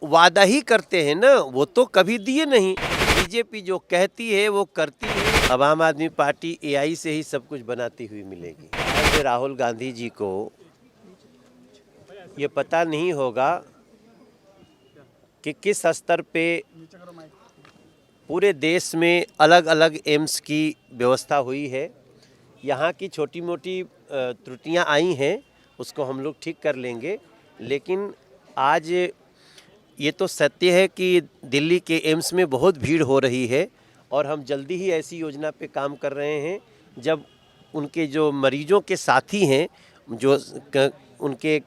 वादा ही करते हैं ना, वो तो कभी दिए नहीं। बीजेपी जो कहती है वो करती है। अब आम आदमी पार्टी एआई से ही सब कुछ बनाती हुई मिलेगी। आज राहुल गांधी जी को ये पता नहीं होगा कि किस स्तर पे पूरे देश में अलग अलग एम्स की व्यवस्था हुई है। यहाँ की छोटी मोटी त्रुटियाँ आई हैं, उसको हम लोग ठीक कर लेंगे। लेकिन आज ये तो सत्य है कि दिल्ली के एम्स में बहुत भीड़ हो रही है और हम जल्दी ही ऐसी योजना पे काम कर रहे हैं जब उनके जो मरीजों के साथी हैं, जो उनके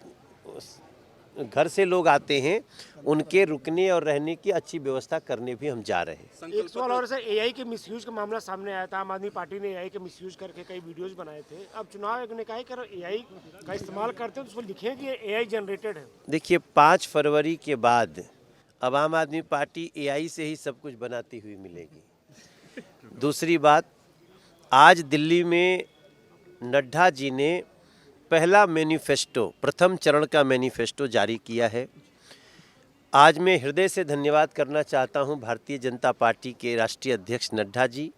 घर से लोग आते हैं, उनके रुकने और रहने की अच्छी व्यवस्था करने भी हम जा रहे हैं। एक सवाल और सर, एआई के मिसयूज का मामला सामने आया था। आम आदमी पार्टी ने एआई के मिसयूज करके कई वीडियोस बनाए थे। अब चुनाव आयोग ने कहा कि अगर एआई का इस्तेमाल करते हैं तो उसमें लिखें कि एआई जनरेटेड है। देखिए, 5 फरवरी के बाद अब आम आदमी पार्टी एआई से ही सब कुछ बनाती हुई मिलेगी। दूसरी बात, आज दिल्ली में नड्डा जी ने पहला मैनिफेस्टो, प्रथम चरण का मैनिफेस्टो जारी किया है। आज मैं हृदय से धन्यवाद करना चाहता हूं भारतीय जनता पार्टी के राष्ट्रीय अध्यक्ष नड्डा जी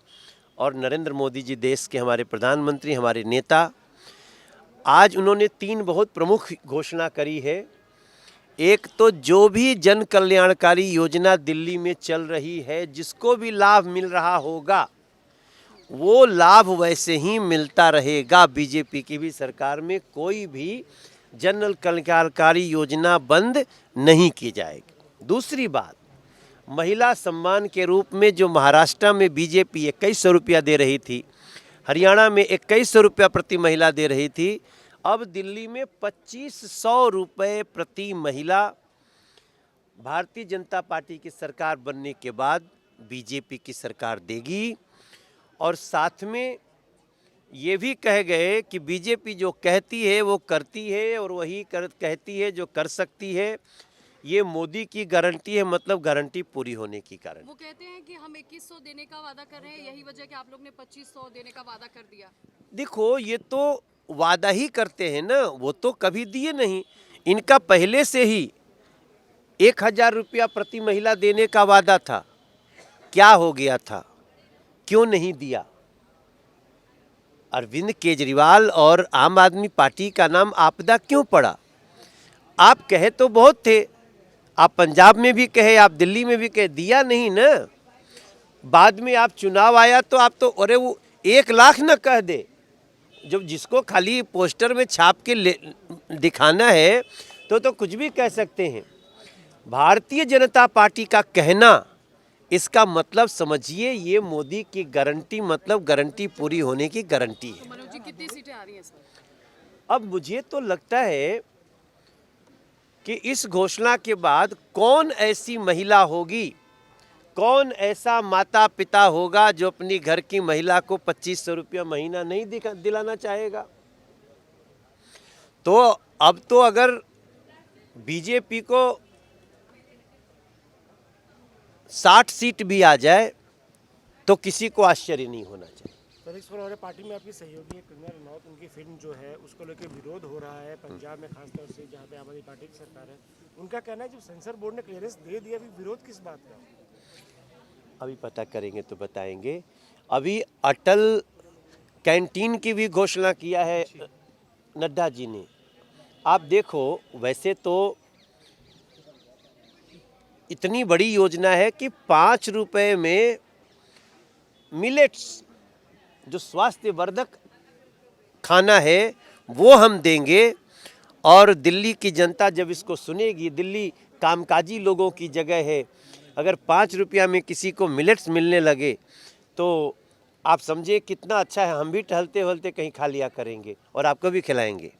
और नरेंद्र मोदी जी, देश के हमारे प्रधानमंत्री, हमारे नेता। आज उन्होंने 3 बहुत प्रमुख घोषणा करी है। एक तो जो भी जन कल्याणकारी योजना दिल्ली में चल रही है, जिसको भी लाभ मिल रहा होगा वो लाभ वैसे ही मिलता रहेगा। बीजेपी की भी सरकार में कोई भी जन कल्याणकारी योजना बंद नहीं की जाएगी। दूसरी बात, महिला सम्मान के रूप में जो महाराष्ट्र में बीजेपी 2100 रुपया दे रही थी, हरियाणा में 2100 रुपया प्रति महिला दे रही थी, अब दिल्ली में 2500 रुपये प्रति महिला भारतीय जनता पार्टी की सरकार बनने के बाद बीजेपी की सरकार देगी। और साथ में ये भी कह गए कि बीजेपी जो कहती है वो करती है और वही कहती है जो कर सकती है। ये मोदी की गारंटी है, मतलब गारंटी पूरी होने की गारंटी। वो कहते हैं कि हम 2100 देने का वादा कर रहे हैं, यही वजह कि आप लोग ने 2500 देने का वादा कर दिया। देखो, ये तो वादा ही करते हैं ना, वो तो कभी दिए नहीं। इनका पहले से ही 1000 रुपया प्रति महिला देने का वादा था। क्या हो गया था, क्यों नहीं दिया? अरविंद केजरीवाल और आम आदमी पार्टी का नाम आपदा क्यों पड़ा? आप कहे तो बहुत थे, आप पंजाब में भी कहे, आप दिल्ली में भी कहे, दिया नहीं ना। बाद में आप चुनाव आया तो आप तो अरे वो 1 लाख न कह दे, जब जिसको खाली पोस्टर में छाप के दिखाना है तो कुछ भी कह सकते हैं। भारतीय जनता पार्टी का कहना, इसका मतलब समझिए ये मोदी की गारंटी, मतलब गारंटी पूरी होने की गारंटी है। तो मनोज जी, कितनी सीटें आ रही हैं सर? अब मुझे तो लगता है कि इस घोषणा के बाद कौन ऐसी महिला होगी, कौन ऐसा माता पिता होगा जो अपनी घर की महिला को 2500 रुपया महीना नहीं दिलाना चाहेगा? तो अब तो अगर बीजेपी को 60 सीट भी आ जाए तो किसी को आश्चर्य नहीं होना चाहिए। सर, इस पर पार्टी में आपकी सहयोगी है कंगना रनौत, उनकी फिल्म जो है उसको लेकर विरोध हो रहा है पंजाब में, खासतौर से जहाँ पे आम आदमी पार्टी की सरकार है। उनका कहना है जब सेंसर बोर्ड ने क्लियरेंस दे दिया, अभी विरोध किस बात का? अभी पता करेंगे तो बताएंगे। अभी अटल कैंटीन की भी घोषणा किया है नड्डा जी ने। आप देखो, वैसे तो इतनी बड़ी योजना है कि 5 रुपए में मिलेट्स, जो स्वास्थ्यवर्धक खाना है, वो हम देंगे। और दिल्ली की जनता जब इसको सुनेगी, दिल्ली कामकाजी लोगों की जगह है, अगर 5 रुपया में किसी को मिलेट्स मिलने लगे तो आप समझिए कितना अच्छा है। हम भी टहलते वहलते कहीं खा लिया करेंगे और आपको भी खिलाएंगे।